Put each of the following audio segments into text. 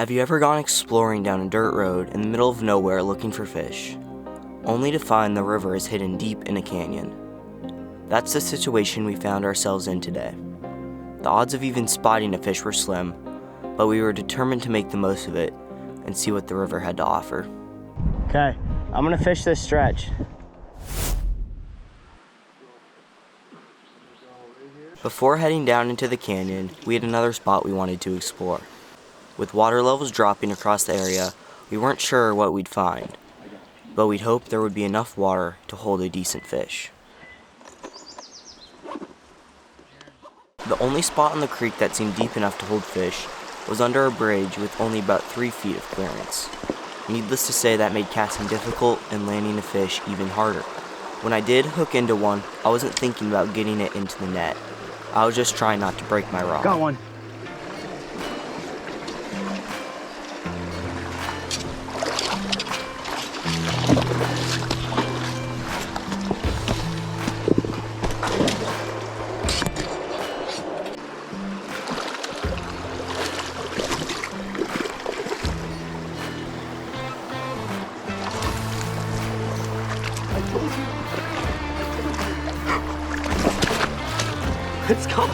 Have you ever gone exploring down a dirt road in the middle of nowhere looking for fish, only to find the river is hidden deep in a canyon? That's the situation we found ourselves in today. The odds of even spotting a fish were slim, but we were determined to make the most of it and see what the river had to offer. Okay, I'm gonna fish this stretch. Before heading down into the canyon, we had another spot we wanted to explore. With water levels dropping across the area, we weren't sure what we'd find, but we'd hoped there would be enough water to hold a decent fish. The only spot on the creek that seemed deep enough to hold fish was under a bridge with only about 3 feet of clearance. Needless to say, that made casting difficult and landing a fish even harder. When I did hook into one, I wasn't thinking about getting it into the net. I was just trying not to break my rod. Got one. Let's go.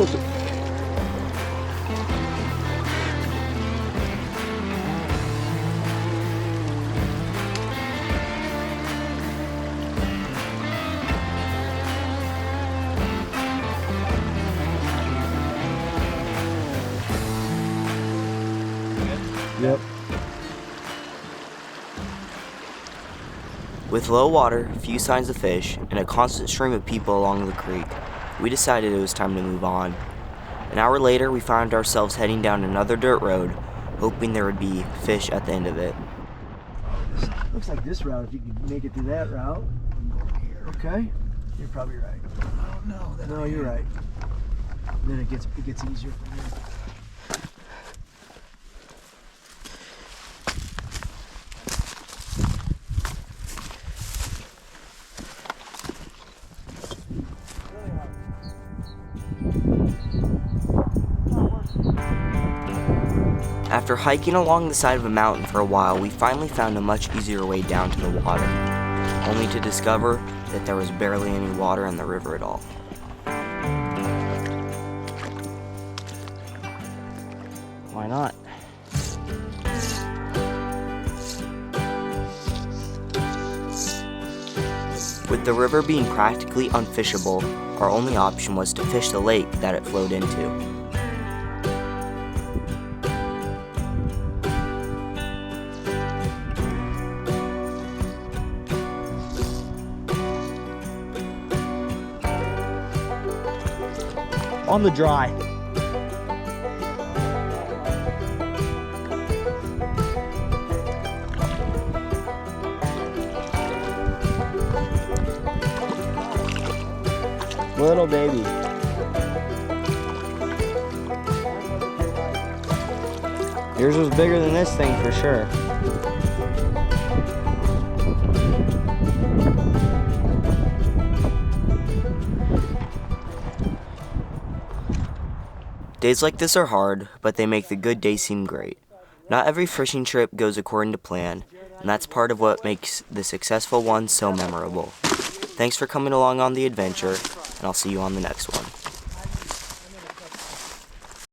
Yep. With low water, few signs of fish, and a constant stream of people along the creek, we decided it was time to move on. An hour later, we found ourselves heading down another dirt road, hoping there would be fish at the end of it. Looks like this route, if you can make it to that route. Okay, you're probably right. I don't know. No, you're right. Then it gets easier from here. After hiking along the side of a mountain for a while, we finally found a much easier way down to the water, only to discover that there was barely any water in the river at all. Why not? With the river being practically unfishable, our only option was to fish the lake that it flowed into. On the dry. Little baby. Yours was bigger than this thing for sure. Days like this are hard, but they make the good days seem great. Not every fishing trip goes according to plan, and that's part of what makes the successful ones so memorable. Thanks for coming along on the adventure, and I'll see you on the next one.